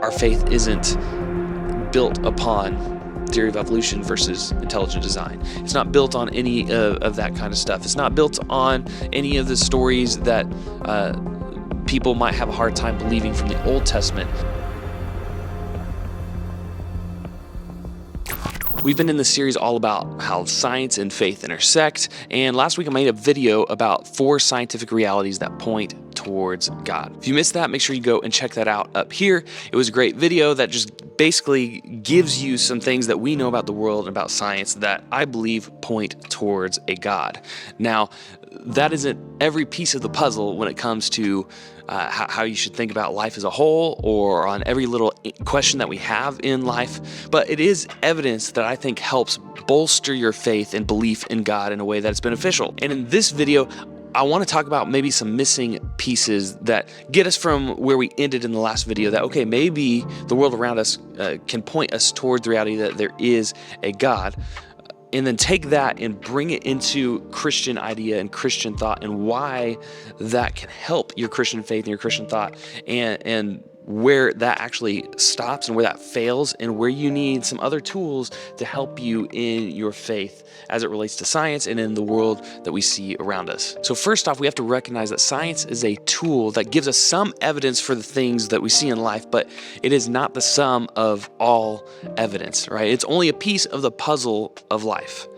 our faith isn't built upon theory of evolution versus intelligent design. It's not built on any of that kind of stuff. It's not built on any of the stories that people might have a hard time believing from the Old Testament. We've been in this series all about how science and faith intersect, and last week I made a video about 4 scientific realities that point towards God. If you missed that, make sure you go and check that out up here. It was a great video that just basically gives you some things that we know about the world and about science that I believe point towards a God. Now, that isn't every piece of the puzzle when it comes to how you should think about life as a whole or on every little question that we have in life, but it is evidence that I think helps bolster your faith and belief in God in a way that's beneficial. And in this video, I want to talk about maybe some missing pieces that get us from where we ended in the last video, that, okay, maybe the world around us can point us towards the reality that there is a God, and then take that and bring it into Christian idea and Christian thought and why that can help your Christian faith and your Christian thought, and where that actually stops and where that fails, and where you need some other tools to help you in your faith as it relates to science and in the world that we see around us. So first off, we have to recognize that science is a tool that gives us some evidence for the things that we see in life, but it is not the sum of all evidence, right? It's only a piece of the puzzle of life.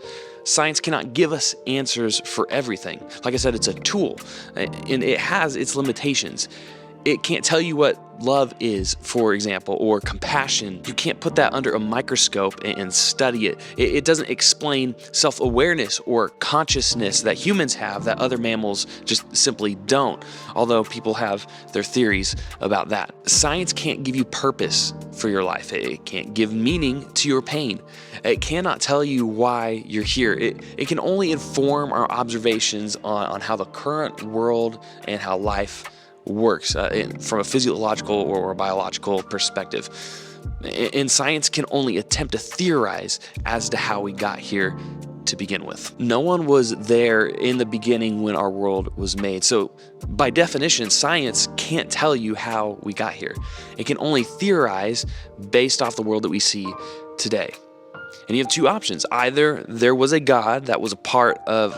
Science cannot give us answers for everything. Like I said, it's a tool, and it has its limitations. It can't tell you what love is, for example, or compassion. You can't put that under a microscope and study it. It doesn't explain self-awareness or consciousness that humans have that other mammals just simply don't, although people have their theories about that. Science can't give you purpose for your life. It can't give meaning to your pain. It cannot tell you why you're here. It can only inform our observations on how the current world and how life works from a physiological or biological perspective. And science can only attempt to theorize as to how we got here to begin with. No one was there in the beginning when our world was made. So by definition, science can't tell you how we got here. It can only theorize based off the world that we see today. And you have 2 options. Either there was a God that was a part of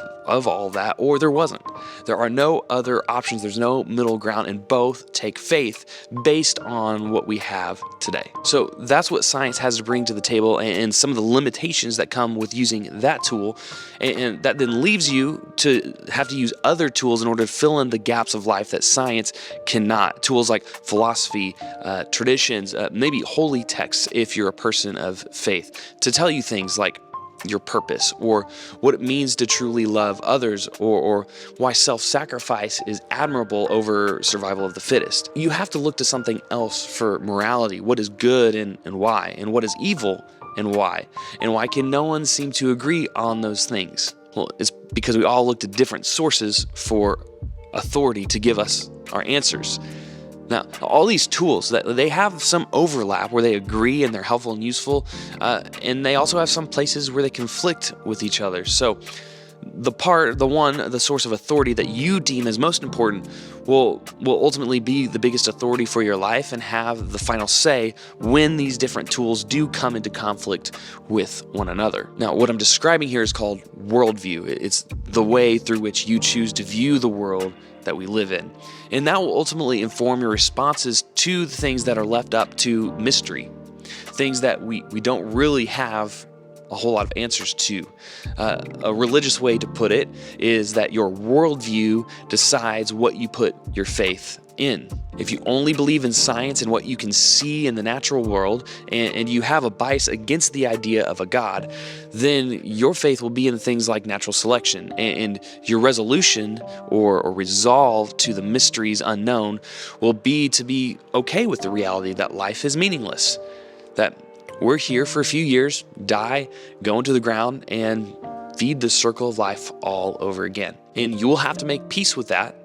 all that, or there wasn't. There are no other options. There's no middle ground, and both take faith based on what we have today. So that's what science has to bring to the table, and some of the limitations that come with using that tool, and that then leaves you to have to use other tools in order to fill in the gaps of life that science cannot. Tools like philosophy, traditions, maybe holy texts if you're a person of faith, to tell you things like your purpose, or what it means to truly love others, or why self-sacrifice is admirable over survival of the fittest. You have to look to something else for morality. What is good and why, and what is evil and why can no one seem to agree on those things? Well, it's because we all look to different sources for authority to give us our answers. Now, all these tools, that they have some overlap where they agree and they're helpful and useful, and they also have some places where they conflict with each other. So the source of authority that you deem as most important will ultimately be the biggest authority for your life and have the final say when these different tools do come into conflict with one another. Now, what I'm describing here is called worldview. It's the way through which you choose to view the world that we live in. And that will ultimately inform your responses to the things that are left up to mystery, things that we don't really have a whole lot of answers to. A religious way to put it is that your worldview decides what you put your faith in. If you only believe in science and what you can see in the natural world, and you have a bias against the idea of a God, then your faith will be in things like natural selection, and your resolution or resolve to the mysteries unknown will be to be okay with the reality that life is meaningless, that we're here for a few years, die, go into the ground, and feed the circle of life all over again. And you will have to make peace with that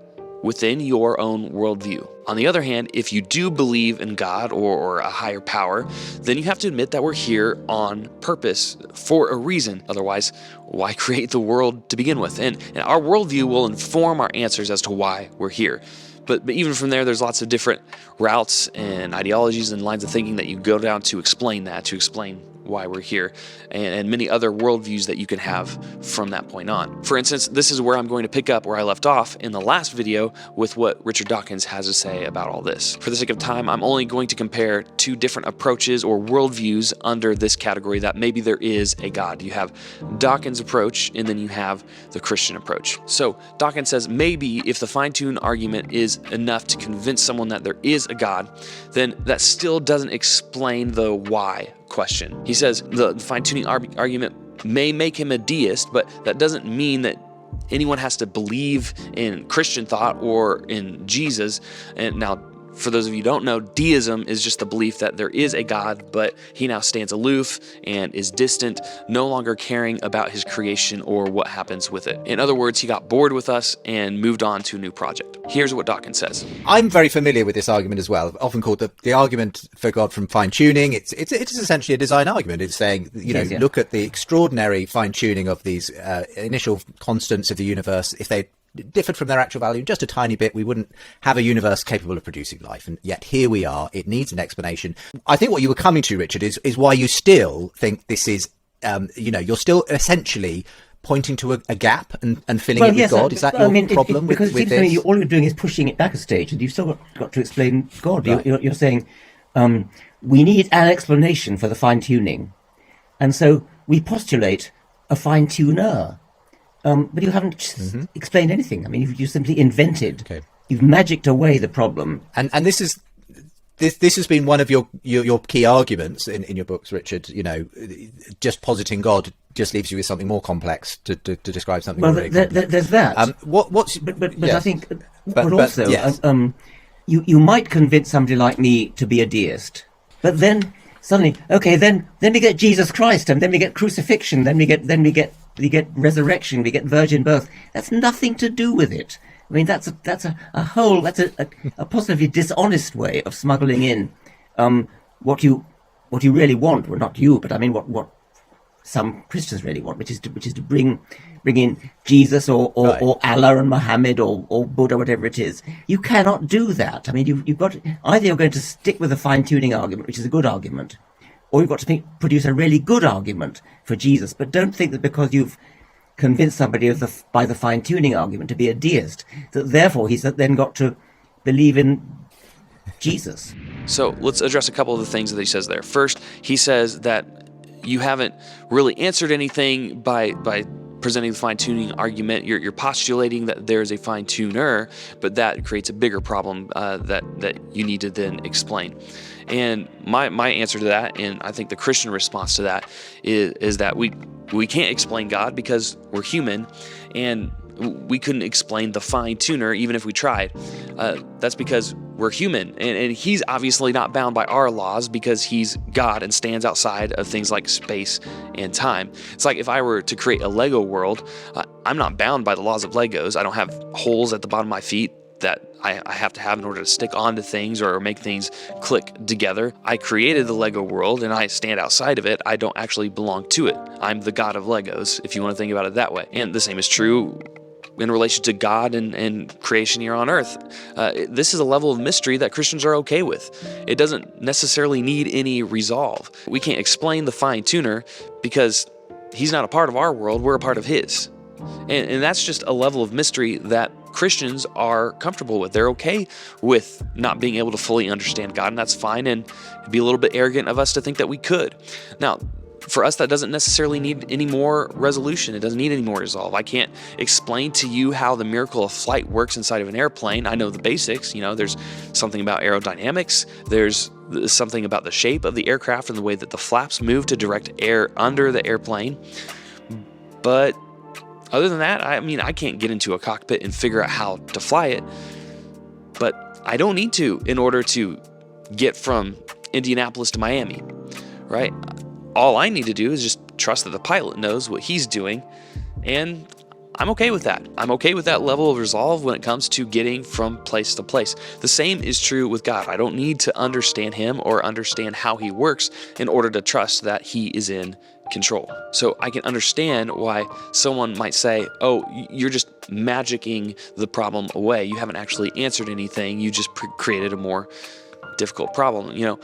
within your own worldview. On the other hand, if you do believe in God or a higher power, then you have to admit that we're here on purpose for a reason. Otherwise, why create the world to begin with? And our worldview will inform our answers as to why we're here. But even from there, there's lots of different routes and ideologies and lines of thinking that you go down to explain that, to explain why we're here, and many other worldviews that you can have from that point on. For instance, this is where I'm going to pick up where I left off in the last video with what Richard Dawkins has to say about all this. For the sake of time, I'm only going to compare two different approaches or worldviews under this category that maybe there is a God. You have Dawkins' approach, and then you have the Christian approach. So Dawkins says maybe if the fine-tuned argument is enough to convince someone that there is a God, then that still doesn't explain the why question. He says the fine-tuning argument may make him a deist, but that doesn't mean that anyone has to believe in Christian thought or in Jesus. And now, for those of you who don't know, deism is just the belief that there is a God, but he now stands aloof and is distant, no longer caring about his creation or what happens with it. In other words, he got bored with us and moved on to a new project. Here's what Dawkins says. I'm very familiar with this argument as well, often called the argument for God from fine-tuning. It's essentially a design argument. It's saying, look at the extraordinary fine-tuning of these initial constants of the universe. If they differed from their actual value just a tiny bit, we wouldn't have a universe capable of producing life. And yet here we are. It needs an explanation. I think what you were coming to, Richard, is why you still think this is, you're still essentially pointing to a gap and filling it with God. Is that your problem because with it seems this? to me all you're doing is pushing it back a stage, and you've still got to explain God. Right. You're saying we need an explanation for the fine-tuning, and so we postulate a fine-tuner. But you haven't explained anything. I mean, you simply invented. Okay. You've magicked away the problem. And this has been one of your key arguments in your books, Richard. Just positing God just leaves you with something more complex to describe something. Well, more there's that. But yes. I think, but also, yes. You might convince somebody like me to be a deist, but then suddenly, okay, then we get Jesus Christ, and then we get crucifixion, then we get resurrection, we get virgin birth. That's nothing to do with it. I mean, that's a positively dishonest way of smuggling in what you really want. Well, not you, but I mean what some Christians really want, which is to bring in Jesus or Allah and Muhammad or Buddha, whatever it is. You cannot do that. I mean, you've got either you're going to stick with a fine-tuning argument, which is a good argument, or you've got to produce a really good argument for Jesus. But don't think that because you've convinced somebody by the fine-tuning argument to be a deist, that therefore he's then got to believe in Jesus. So let's address a couple of the things that he says there. First, he says that you haven't really answered anything by presenting the fine-tuning argument. You're postulating that there's a fine-tuner, but that creates a bigger problem that you need to then explain. And my answer to that, and I think the Christian response to that, is that we can't explain God because we're human, and we couldn't explain the fine-tuner even if we tried. That's because we're human, and he's obviously not bound by our laws because he's God and stands outside of things like space and time. It's like if I were to create a Lego world, I'm not bound by the laws of Legos. I don't have holes at the bottom of my feet that I have to have in order to stick onto things or make things click together. I created the Lego world and I stand outside of it. I don't actually belong to it. I'm the God of Legos, if you want to think about it that way. And the same is true in relation to God and creation here on earth. This is a level of mystery that Christians are okay with. It doesn't necessarily need any resolve. We can't explain the fine-tuner because he's not a part of our world, we're a part of his. And that's just a level of mystery that Christians are comfortable with. They're okay with not being able to fully understand God, and that's fine, and it'd be a little bit arrogant of us to think that we could. Now, for us, that doesn't necessarily need any more resolution. It doesn't need any more resolve. I can't explain to you how the miracle of flight works inside of an airplane. I know the basics. There's something about aerodynamics. There's something about the shape of the aircraft and the way that the flaps move to direct air under the airplane. But other than that, I can't get into a cockpit and figure out how to fly it. But I don't need to in order to get from Indianapolis to Miami, right? All I need to do is just trust that the pilot knows what he's doing, and I'm okay with that. I'm okay with that level of resolve when it comes to getting from place to place. The same is true with God. I don't need to understand him or understand how he works in order to trust that he is in control. So I can understand why someone might say, oh, you're just magicking the problem away. You haven't actually answered anything. You just created a more difficult problem.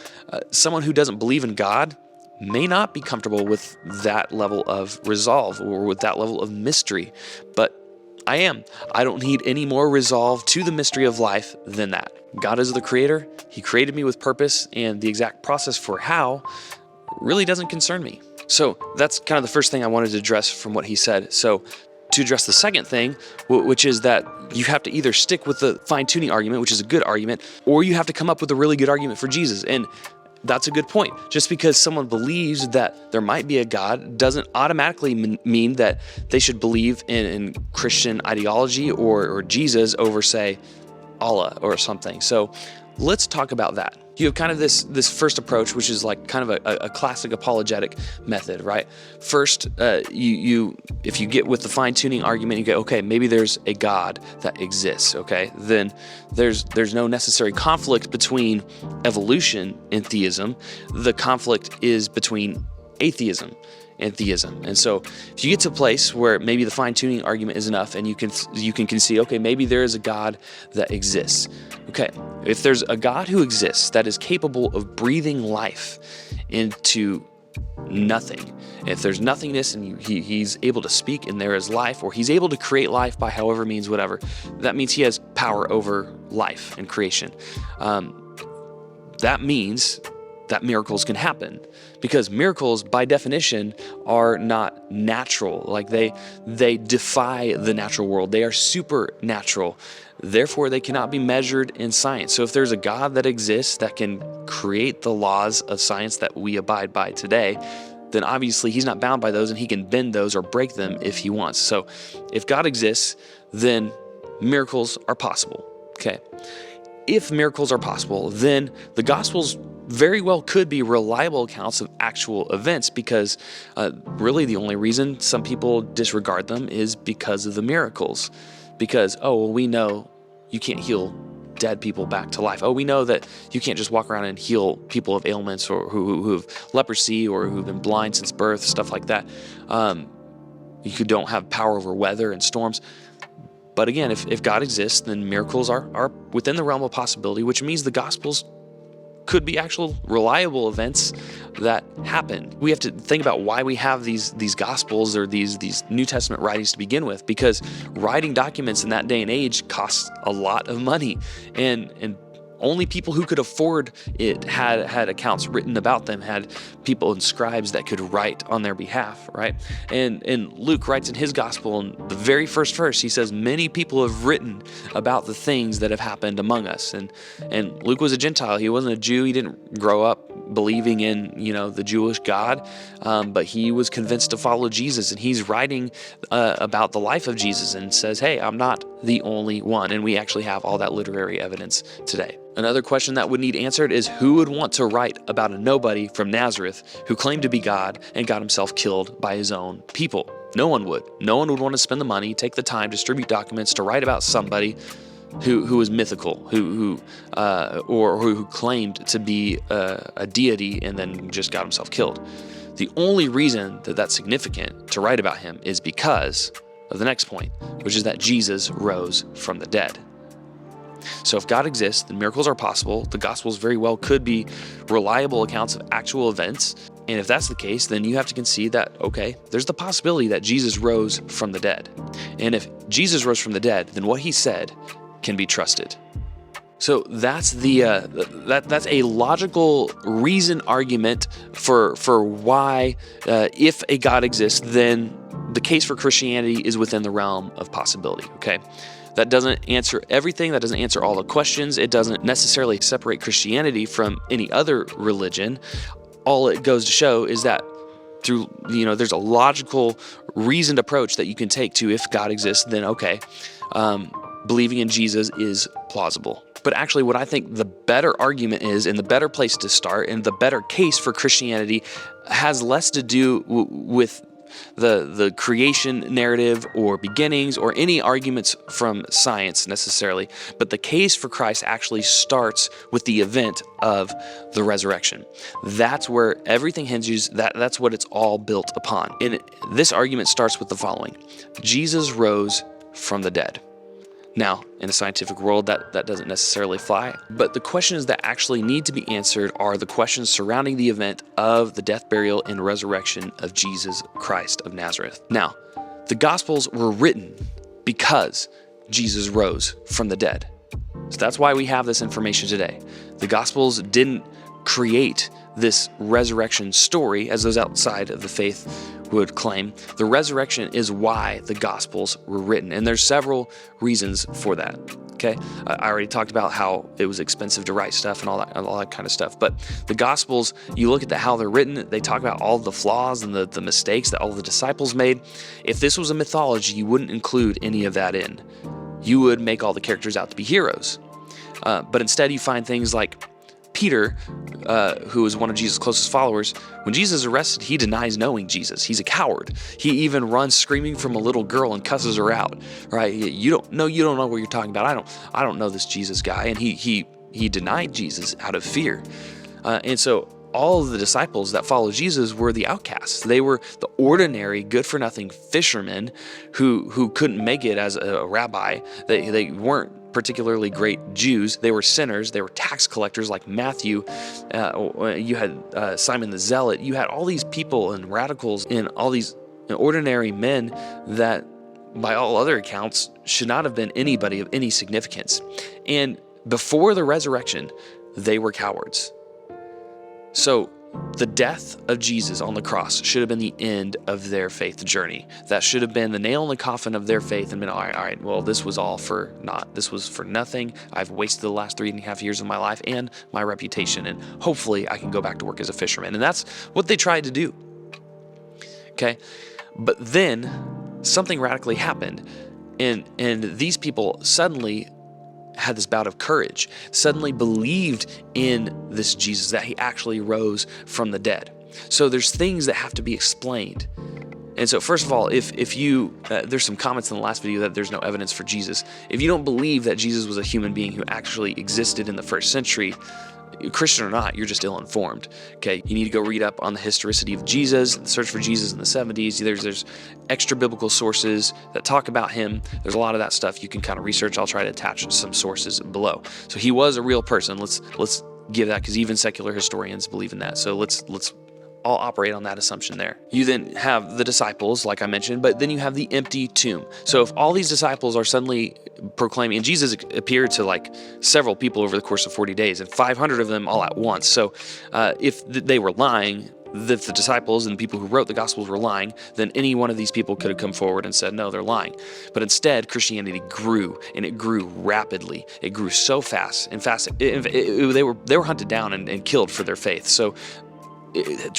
Someone who doesn't believe in God may not be comfortable with that level of resolve or with that level of mystery, but I am. I don't need any more resolve to the mystery of life than that. God is the creator. He created me with purpose, and the exact process for how really doesn't concern me. So that's kind of the first thing I wanted to address from what he said. So to address the second thing, which is that you have to either stick with the fine-tuning argument, which is a good argument, or you have to come up with a really good argument for Jesus. And that's a good point. Just because someone believes that there might be a God doesn't automatically mean that they should believe in Christian ideology or Jesus over, say, Allah or something. So let's talk about that. You have kind of this first approach, which is like kind of a classic apologetic method, right? First, if you get with the fine-tuning argument, you go, okay, maybe there's a God that exists, okay? Then there's no necessary conflict between evolution and theism. The conflict is between atheism and theism. And so if you get to a place where maybe the fine-tuning argument is enough and you can concede, okay, maybe there is a God that exists. Okay, if there's a God who exists that is capable of breathing life into nothing, if there's nothingness and he's able to speak and there is life, or he's able to create life by however means, whatever, that means he has power over life and creation. That means that miracles can happen, because miracles by definition are not natural. Like they defy the natural world. They are supernatural. Therefore, they cannot be measured in science. So if there's a God that exists that can create the laws of science that we abide by today, then obviously he's not bound by those, and he can bend those or break them if he wants. So if God exists, then miracles are possible. Okay. If miracles are possible, then the Gospels very well could be reliable accounts of actual events, because really the only reason some people disregard them is because of the miracles. Because, we know you can't heal dead people back to life. We know that you can't just walk around and heal people of ailments or who have leprosy or who've been blind since birth, stuff like that. You don't have power over weather and storms. But again, if God exists, then miracles are within the realm of possibility, which means the Gospels could be actual reliable events that happen. We have to think about why we have these Gospels or these New Testament writings to begin with, because writing documents in that day and age costs a lot of money, and only people who could afford it had accounts written about them, had people and scribes that could write on their behalf, right? And Luke writes in his gospel, in the very first verse, he says, many people have written about the things that have happened among us. And Luke was a Gentile. He wasn't a Jew. He didn't grow up believing in, the Jewish God, but he was convinced to follow Jesus. And he's writing about the life of Jesus and says, hey, I'm not the only one. And we actually have all that literary evidence today. Another question that would need answered is, who would want to write about a nobody from Nazareth who claimed to be God and got himself killed by his own people? No one would. No one would want to spend the money, take the time, distribute documents to write about somebody who was mythical, who claimed to be a deity and then just got himself killed. The only reason that that's significant to write about him is because of the next point, which is that Jesus rose from the dead. So if God exists, then miracles are possible. The Gospels very well could be reliable accounts of actual events. And if that's the case, then you have to concede that, okay, there's the possibility that Jesus rose from the dead. And if Jesus rose from the dead, then what he said can be trusted. So that's that's a logical reason argument for why, if a God exists, then the case for Christianity is within the realm of possibility, okay? That doesn't answer everything. That doesn't answer all the questions. It doesn't necessarily separate Christianity from any other religion. All it goes to show is that through, there's a logical, reasoned approach that you can take to, if God exists, then okay, believing in Jesus is plausible. But actually what I think the better argument is, and the better place to start, and the better case for Christianity has less to do with the creation narrative or beginnings or any arguments from science necessarily, but the case for Christ actually starts with the event of the resurrection. That's where everything hinges, that's what it's all built upon. And this argument starts with the following: Jesus rose from the dead. Now, in a scientific world, that doesn't necessarily fly, but the questions that actually need to be answered are the questions surrounding the event of the death, burial, and resurrection of Jesus Christ of Nazareth. Now, the Gospels were written because Jesus rose from the dead. So that's why we have this information today. The Gospels didn't create this resurrection story, as those outside of the faith would claim. The resurrection is why the Gospels were written, and there's several reasons for that. Okay, I already talked about how it was expensive to write stuff and all that kind of stuff. But the Gospels, you look at how they're written, they talk about all the flaws and the mistakes that all the disciples made. If this was a mythology, you wouldn't include any of that in. You would make all the characters out to be heroes. But instead, you find things like Peter, who is one of Jesus' closest followers. When Jesus is arrested, he denies knowing Jesus. He's a coward. He even runs screaming from a little girl and cusses her out. Right? You don't know what you're talking about. I don't know this Jesus guy. And he denied Jesus out of fear. And so all of the disciples that followed Jesus were the outcasts. They were the ordinary, good-for-nothing fishermen who couldn't make it as a rabbi. They weren't particularly great Jews. They were sinners. They were tax collectors like Matthew. You had Simon the Zealot. You had all these people and radicals and all these ordinary men that, by all other accounts, should not have been anybody of any significance. And before the resurrection, they were cowards. So the death of Jesus on the cross should have been the end of their faith journey. That should have been the nail in the coffin of their faith and been, all right, well, this was all for naught. This was for nothing. I've wasted the last 3.5 years of my life and my reputation, and hopefully I can go back to work as a fisherman. And that's what they tried to do. Okay? But then something radically happened, and these people suddenly had this bout of courage, suddenly believed in this Jesus, that he actually rose from the dead. So there's things that have to be explained. And so first of all, if you, there's some comments in the last video that there's no evidence for Jesus. If you don't believe that Jesus was a human being who actually existed in the first century, Christian or not, you're just ill-informed. Okay, you need to go read up on the historicity of Jesus, search for Jesus in the 70s. There's extra biblical sources that talk about him. There's a lot of that stuff you can kind of research. I'll try to attach some sources below. So he was a real person. Let's give that, because even secular historians believe in that. So let's all operate on that assumption there. You then have the disciples, like I mentioned, but then you have the empty tomb. So if all these disciples are suddenly proclaiming, and Jesus appeared to like several people over the course of 40 days, and 500 of them all at once. So if they were lying, if the disciples and the people who wrote the Gospels were lying, then any one of these people could have come forward and said, no, they're lying. But instead, Christianity grew, and it grew rapidly. It grew so fast, and they were hunted down and killed for their faith. So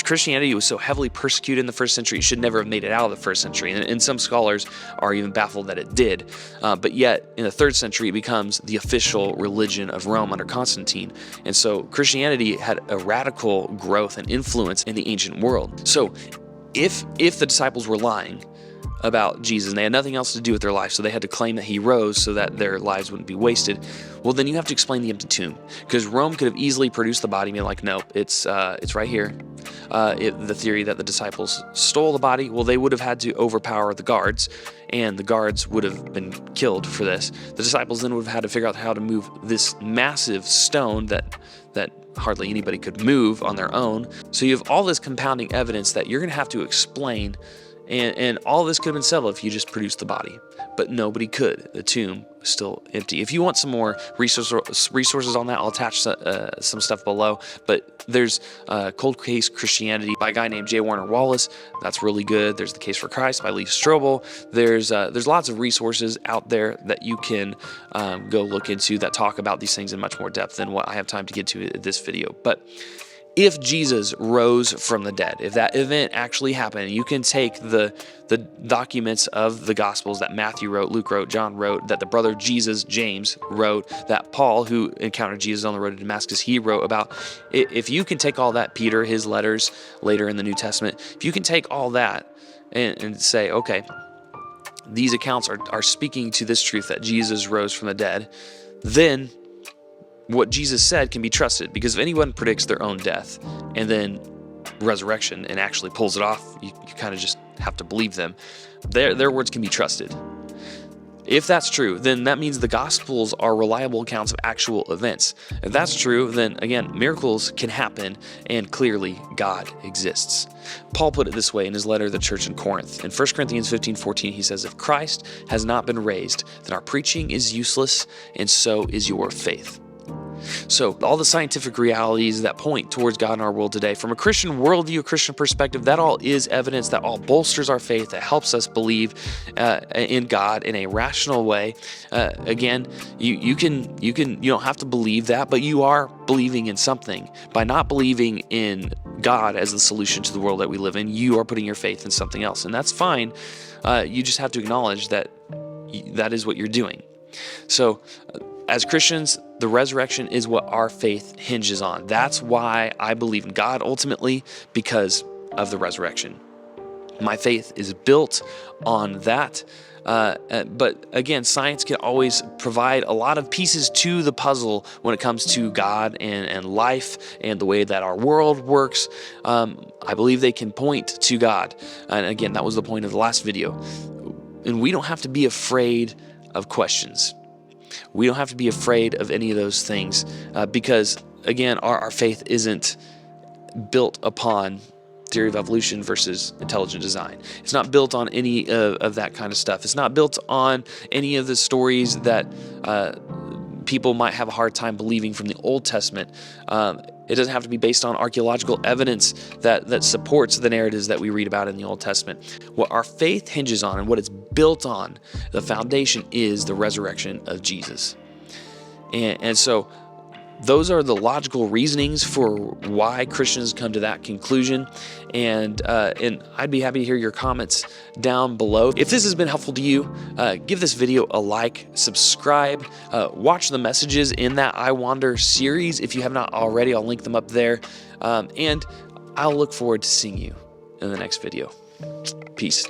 Christianity was so heavily persecuted in the first century, it should never have made it out of the first century. And some scholars are even baffled that it did. But yet, in the third century, it becomes the official religion of Rome under Constantine. And so Christianity had a radical growth and influence in the ancient world. So if the disciples were lying about Jesus and they had nothing else to do with their life, so they had to claim that he rose so that their lives wouldn't be wasted, well, then you have to explain the empty tomb, because Rome could have easily produced the body and been like, nope, it's right here. The theory that the disciples stole the body, well, they would have had to overpower the guards, and the guards would have been killed for this. The disciples then would have had to figure out how to move this massive stone that hardly anybody could move on their own. So you have all this compounding evidence that you're going to have to explain. And all this could have been settled if you just produced the body, but nobody could. The tomb was still empty. If you want some more resources on that, I'll attach some stuff below. But there's Cold Case Christianity by a guy named J. Warner Wallace. That's really good. There's The Case for Christ by Lee Strobel. There's lots of resources out there that you can go look into that talk about these things in much more depth than what I have time to get to in this video. But if Jesus rose from the dead, if that event actually happened, you can take the documents of the Gospels that Matthew wrote, Luke wrote, John wrote, that the brother of Jesus, James, wrote, that Paul, who encountered Jesus on the road to Damascus, he wrote about. If you can take all that, Peter, his letters later in the New Testament, if you can take all that and say, okay, these accounts are speaking to this truth that Jesus rose from the dead, then what Jesus said can be trusted. Because if anyone predicts their own death and then resurrection and actually pulls it off, you kind of just have to believe them. Their words can be trusted. If that's true, then that means the Gospels are reliable accounts of actual events. If that's true, then again, miracles can happen, and clearly God exists. Paul put it this way in his letter to the church in Corinth. In 1 Corinthians 15:14, he says, "If Christ has not been raised, then our preaching is useless, and so is your faith." So all the scientific realities that point towards God in our world today, from a Christian worldview, a Christian perspective, that all is evidence, that all bolsters our faith, that helps us believe in God in a rational way. Again, you don't have to believe that, but you are believing in something. By not believing in God as the solution to the world that we live in, you are putting your faith in something else, and that's fine. You just have to acknowledge that that is what you're doing. So as Christians, the resurrection is what our faith hinges on. That's why I believe in God ultimately, because of the resurrection. My faith is built on that. But again, science can always provide a lot of pieces to the puzzle when it comes to God and life and the way that our world works. I believe they can point to God. And again, that was the point of the last video. And we don't have to be afraid of questions. We don't have to be afraid of any of those things because, again, our faith isn't built upon theory of evolution versus intelligent design. It's not built on any of that kind of stuff. It's not built on any of the stories that people might have a hard time believing from the Old Testament. It doesn't have to be based on archaeological evidence that supports the narratives that we read about in the Old Testament. What our faith hinges on and what it's built on, the foundation is the resurrection of Jesus. And so those are the logical reasonings for why Christians come to that conclusion. And I'd be happy to hear your comments down below. If this has been helpful to you, give this video a like, subscribe, watch the messages in that I Wander series. If you have not already, I'll link them up there. And I'll look forward to seeing you in the next video. Peace.